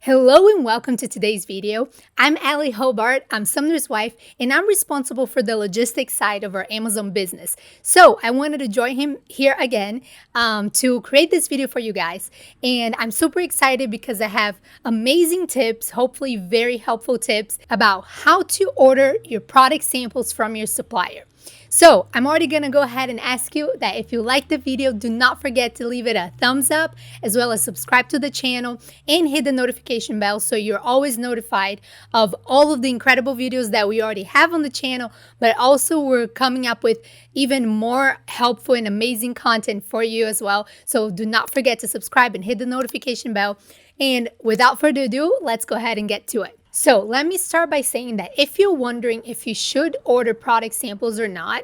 Hello and welcome to today's video. I'm Allie Hobart, I'm Sumner's wife, and I'm responsible for the logistics side of our Amazon business. So I wanted to join him here again to create this video for you guys. And I'm super excited because I have amazing tips, hopefully very helpful tips about how to order your product samples from your supplier. So I'm already going to go ahead and ask you that if you like the video, do not forget to leave it a thumbs up, as well as subscribe to the channel and hit the notification bell so you're always notified of all of the incredible videos that we already have on the channel, but also we're coming up with even more helpful and amazing content for you as well. So do not forget to subscribe and hit the notification bell. And without further ado, let's go ahead and get to it. So let me start by saying that if you're wondering if you should order product samples or not,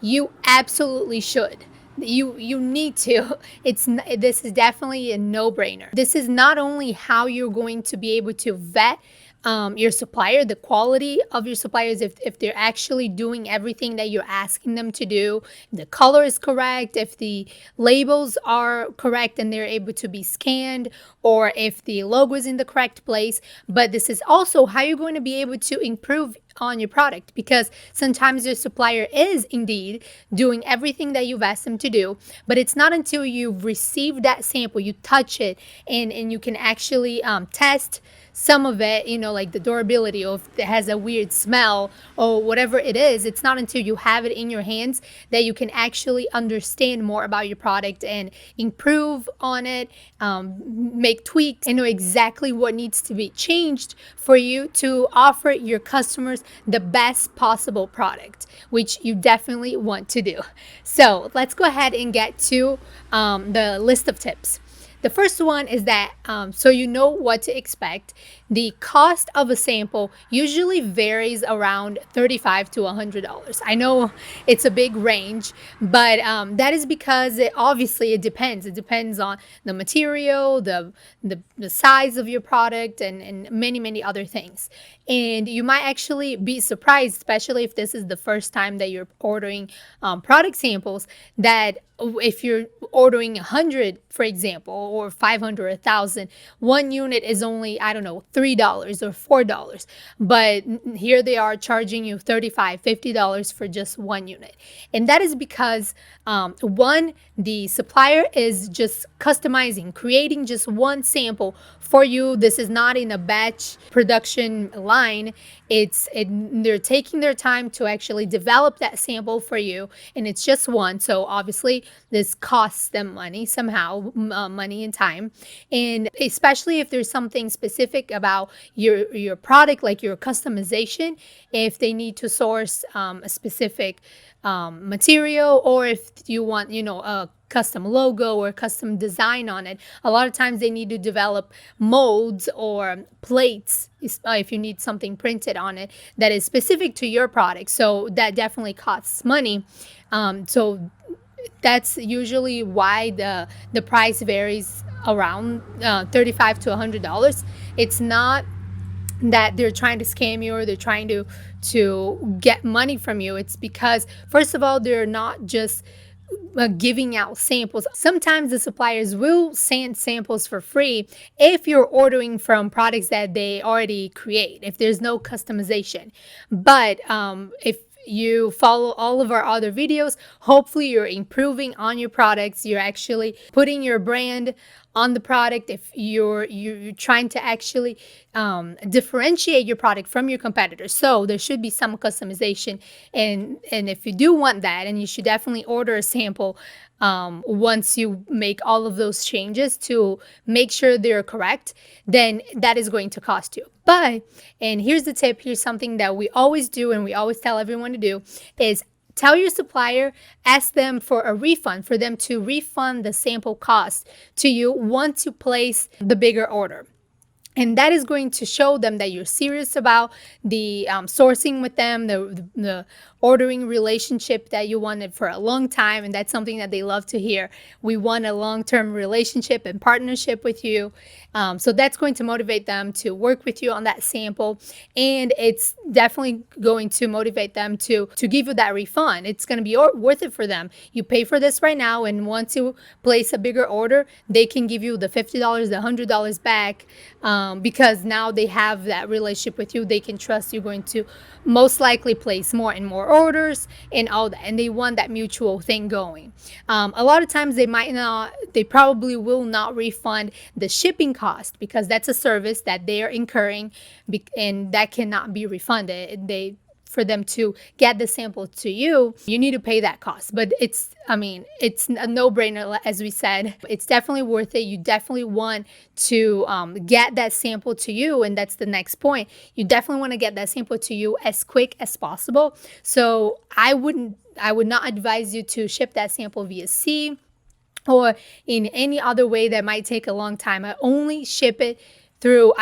you absolutely should. You need to. This is definitely a no-brainer. This is not only how you're going to be able to vet your supplier, the quality of your suppliers, if they're actually doing everything that you're asking them to do, if the color is correct, if the labels are correct and they're able to be scanned, or if the logo is in the correct place. But this is also how you're going to be able to improve on your product, because sometimes your supplier is indeed doing everything that you've asked them to do, but it's not until you've received that sample, you touch it, and you can actually test some of it, like the durability, or if it has a weird smell or whatever it is. It's not until you have it in your hands that you can actually understand more about your product and improve on it, make tweaks, and know exactly what needs to be changed for you to offer your customers the best possible product, which you definitely want to do. So let's go ahead and get to the list of tips. The first one is that so you know what to expect. The cost of a sample usually varies around $35 to $100. I know it's a big range, but that is because it depends. It depends on the material, the size of your product, and many other things. And you might actually be surprised, especially if this is the first time that you're ordering product samples, that if you're ordering 100, for example, or 500 or 1,000, one unit is only, I don't know, $3 or $4. But here they are charging you $35, $50 for just one unit. And that is because, one, the supplier is just customizing, creating just one sample for you. This is not in a batch production line. They're taking their time to actually develop that sample for you, and it's just one. So obviously this costs them money somehow, money and time. And especially if there's something specific about your product, like your customization, if they need to source a specific material, or if you want, a custom logo or custom design on it. A lot of times they need to develop molds or plates if you need something printed on it that is specific to your product. So that definitely costs money. So that's usually why the price varies around $35 to $100. It's not that they're trying to scam you or they're trying to get money from you. It's because, first of all, they're not just giving out samples. Sometimes the suppliers will send samples for free if you're ordering from products that they already create, if there's no customization. But if you follow all of our other videos, hopefully you're improving on your products. You're actually putting your brand on the product. If you're trying to actually differentiate your product from your competitors, so there should be some customization. And if you do want that, and you should definitely order a sample once you make all of those changes to make sure they're correct, then that is going to cost you. But, and here's the tip, here's something that we always do and we always tell everyone to do, is tell your supplier, ask them for a refund, for them to refund the sample cost to you once you place the bigger order. And that is going to show them that you're serious about the sourcing with them, the ordering relationship that you wanted for a long time, and that's something that they love to hear. We want a long-term relationship and partnership with you. So that's going to motivate them to work with you on that sample, and it's definitely going to motivate them to give you that refund. It's going to be worth it for them. You pay for this right now, and once you place a bigger order, they can give you the $50, the $100 back, because now they have that relationship with you. They can trust you're going to most likely place more and more orders and all that, and they want that mutual thing going. A lot of times they probably will not refund the shipping cost, because that's a service that they are incurring, and that cannot be refunded. For them to get the sample to you, you need to pay that cost. But it's a no-brainer. As we said, it's definitely worth it. You definitely want to get that sample to you, and that's the next point. You definitely want to get that sample to you as quick as possible. So I would not advise you to ship that sample via sea or in any other way that might take a long time. I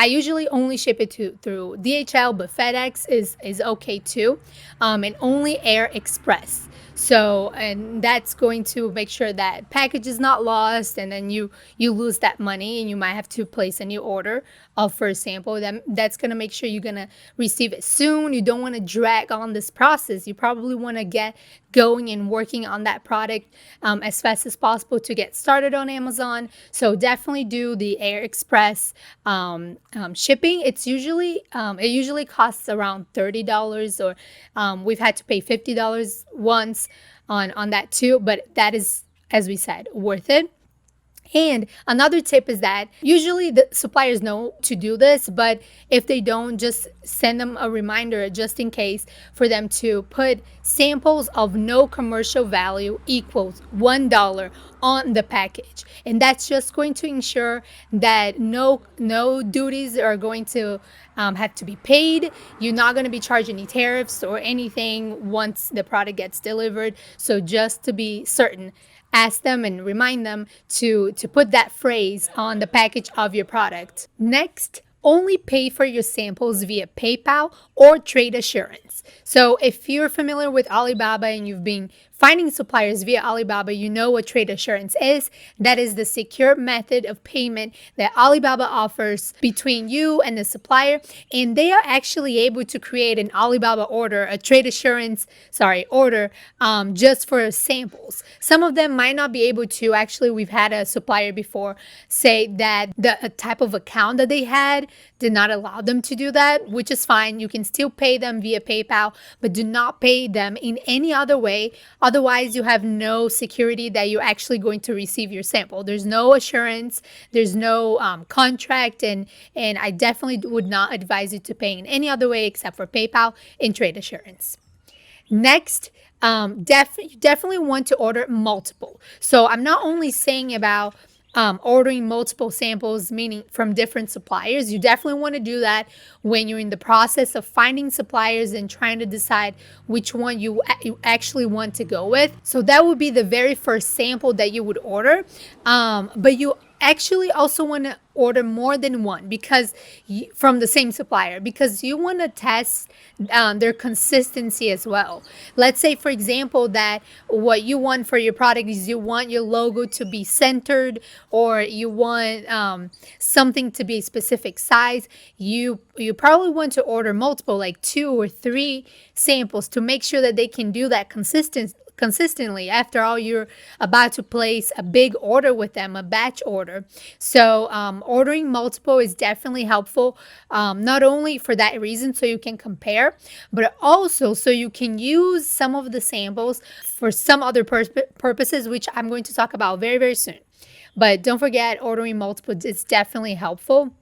usually only ship it through DHL, but FedEx is okay too, and only Air Express. So, and that's going to make sure that package is not lost, and then you lose that money, and you might have to place a new order for a sample. That's going to make sure you're going to receive it soon. You don't want to drag on this process. You probably want to get going and working on that product as fast as possible to get started on Amazon. So definitely do the Air Express shipping. It usually costs around $30, or we've had to pay $50 once on that too, but that is, as we said, worth it. And another tip is that usually the suppliers know to do this, but if they don't, just send them a reminder just in case, for them to put samples of no commercial value equals $1 on the package. And that's just going to ensure that no duties are going to have to be paid. You're not going to be charged any tariffs or anything once the product gets delivered. So just to be certain, ask them and remind them to put that phrase on the package of your product. Next, only pay for your samples via PayPal or trade assurance. So if you're familiar with Alibaba and you've been finding suppliers via Alibaba, you know what trade assurance is. That is the secure method of payment that Alibaba offers between you and the supplier. And they are actually able to create an Alibaba order, a trade assurance, order, just for samples. Some of them might not be able to. Actually, we've had a supplier before say that the type of account that they had did not allow them to do that, which is fine. You can still pay them via PayPal, but do not pay them in any other way. Otherwise, you have no security that you're actually going to receive your sample. There's no assurance, there's no contract, and I definitely would not advise you to pay in any other way except for PayPal and trade assurance. Next, you definitely want to order multiple. So I'm not only saying about ordering multiple samples, meaning from different suppliers. You definitely want to do that when you're in the process of finding suppliers and trying to decide which one you actually want to go with. So that would be the very first sample that you would order. But you actually also want to order more than one from the same supplier, because you want to test their consistency as well. Let's say, for example, that what you want for your product is you want your logo to be centered, or you want something to be a specific size. You probably want to order multiple, like 2 or 3 samples, to make sure that they can do that consistently. After all, you're about to place a big order with them, a batch order. So ordering multiple is definitely helpful, not only for that reason, so you can compare, but also so you can use some of the samples for some other purposes, which I'm going to talk about very, very soon. But don't forget, ordering multiple is definitely helpful.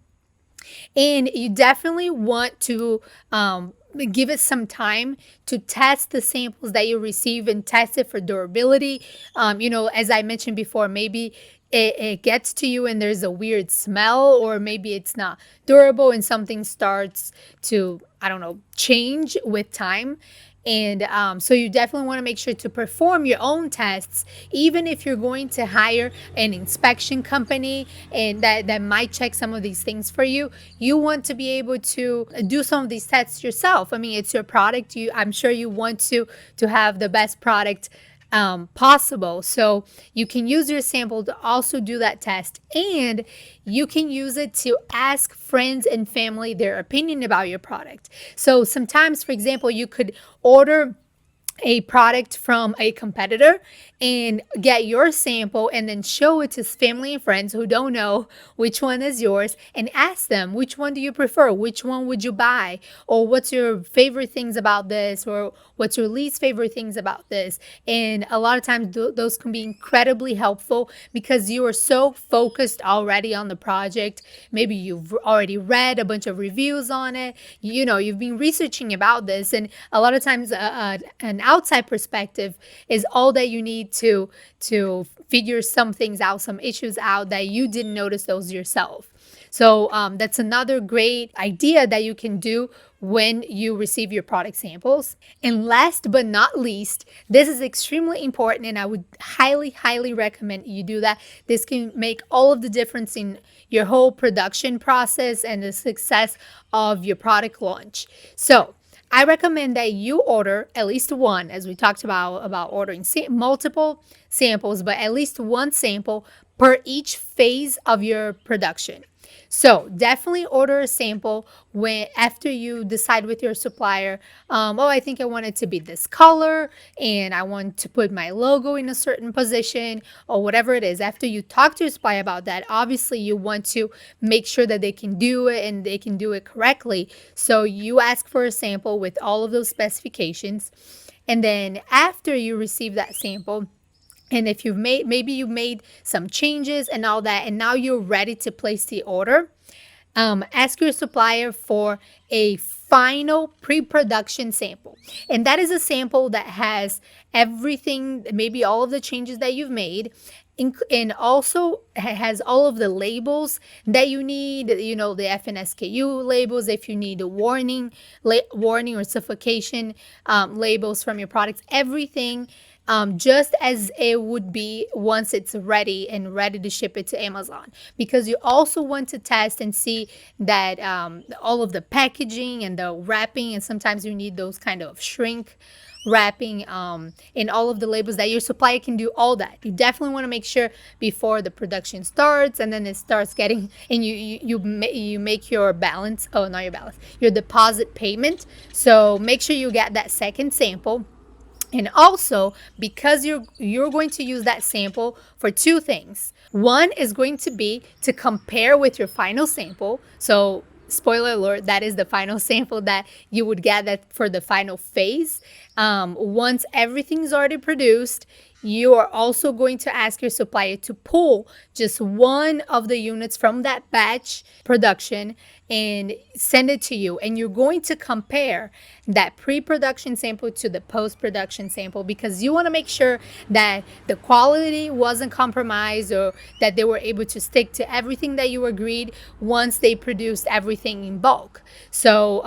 And you definitely want to give it some time to test the samples that you receive and test it for durability. As I mentioned before, maybe it gets to you and there's a weird smell, or maybe it's not durable and something starts to, change with time. And so you definitely want to make sure to perform your own tests, even if you're going to hire an inspection company and that might check some of these things for you. You want to be able to do some of these tests yourself. I mean, it's your product. I'm sure you want to have the best product possible. So you can use your sample to also do that test, and you can use it to ask friends and family their opinion about your product. So sometimes, for example, you could order a product from a competitor and get your sample and then show it to family and friends who don't know which one is yours, and ask them, which one do you prefer, which one would you buy, or what's your favorite things about this, or what's your least favorite things about this. And a lot of times those can be incredibly helpful because you are so focused already on the project. Maybe you've already read a bunch of reviews on it, you've been researching about this, and a lot of times an outside perspective is all that you need to figure some things out, some issues out that you didn't notice those yourself. So that's another great idea that you can do when you receive your product samples. And last but not least, this is extremely important, and I would highly, highly recommend you do that. This can make all of the difference in your whole production process and the success of your product launch. So I recommend that you order at least one, as we talked about ordering multiple samples, but at least one sample per each phase of your production. So definitely order a sample when after you decide with your supplier, oh, I think I want it to be this color and I want to put my logo in a certain position or whatever it is. After you talk to your supplier about that, obviously you want to make sure that they can do it and they can do it correctly. So you ask for a sample with all of those specifications. And then after you receive that sample, and if maybe you made some changes and all that, and now you're ready to place the order, ask your supplier for a final pre-production sample. And that is a sample that has everything, maybe all of the changes that you've made, and also has all of the labels that you need, the FNSKU labels, if you need a warning or suffocation labels from your products, everything just as it would be once it's ready to ship it to Amazon. Because you also want to test and see that all of the packaging and the wrapping, and sometimes you need those kind of shrink wrapping in all of the labels, that your supplier can do all that. You definitely want to make sure before the production starts, and then it starts getting, and you make your balance, oh, not your balance, your deposit payment. So make sure you get that second sample. And also, because you're going to use that sample for two things. One is going to be to compare with your final sample. So spoiler alert, that is the final sample that you would get that for the final phase. Once everything's already produced, you are also going to ask your supplier to pull just one of the units from that batch production and send it to you. And you're going to compare that pre-production sample to the post-production sample, because you want to make sure that the quality wasn't compromised, or that they were able to stick to everything that you agreed once they produced everything in bulk. So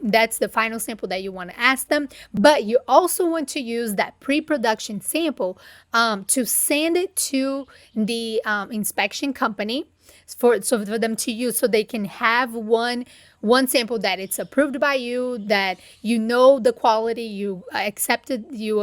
that's the final sample that you want to ask them. But you also want to use that pre-production sample to send it to the inspection company for them to use, so they can have one sample that it's approved by you, that the quality, you accepted, you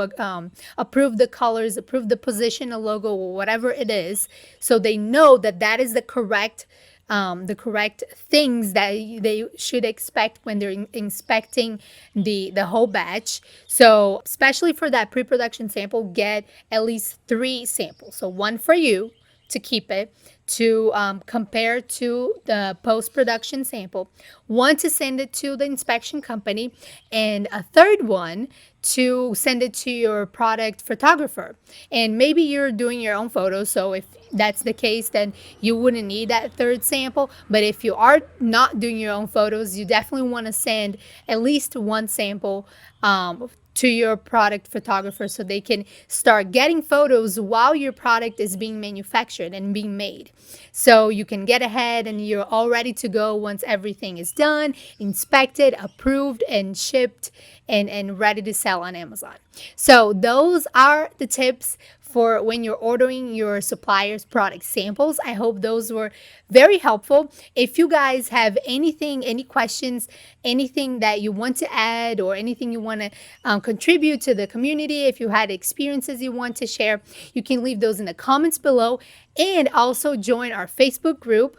approved the colors, approved the position, a logo, or whatever it is, so they know that that is the correct things that they should expect when they're inspecting the whole batch. So especially for that pre-production sample, get at least 3 samples. So one for you to keep it, to compare to the post-production sample, one to send it to the inspection company, and a third one to send it to your product photographer. And maybe you're doing your own photos, so if that's the case, then you wouldn't need that third sample. But if you are not doing your own photos, you definitely want to send at least one sample to your product photographer so they can start getting photos while your product is being manufactured and being made. So you can get ahead and you're all ready to go once everything is done, inspected, approved, and shipped and ready to sell on Amazon. So those are the tips for when you're ordering your supplier's product samples. I hope those were very helpful. If you guys have anything, any questions, anything that you want to add, or anything you want to contribute to the community, if you had experiences you want to share, you can leave those in the comments below, and also join our Facebook group.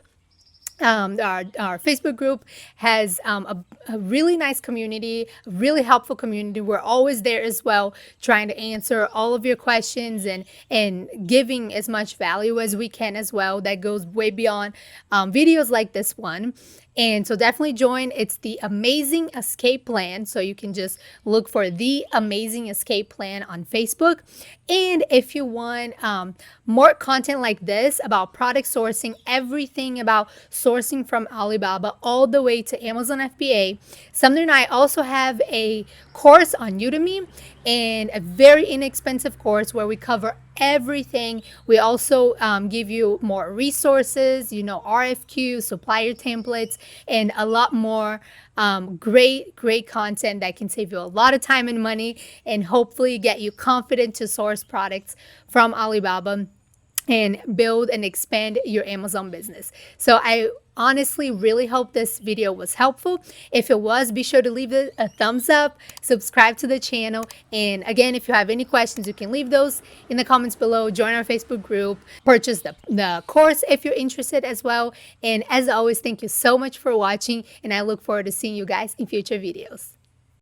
Our Facebook group has a really nice community, a really helpful community. We're always there as well, trying to answer all of your questions and giving as much value as we can as well. That goes way beyond videos like this one. And so definitely join. It's the Amazing Escape Plan. So you can just look for the Amazing Escape Plan on Facebook. And if you want more content like this about product sourcing, everything about sourcing from Alibaba all the way to Amazon FBA, Sumner and I also have a course on Udemy, and a very inexpensive course where we cover everything. We also give you more resources, RFQ, supplier templates, and a lot more great content that can save you a lot of time and money, and hopefully get you confident to source products from Alibaba and build and expand your Amazon business. So I honestly really hope this video was helpful. If it was, be sure to leave it a thumbs up, subscribe to the channel, and again, if you have any questions, you can leave those in the comments below. Join our Facebook group, purchase the course if you're interested as well. And as always, thank you so much for watching, and I look forward to seeing you guys in future videos.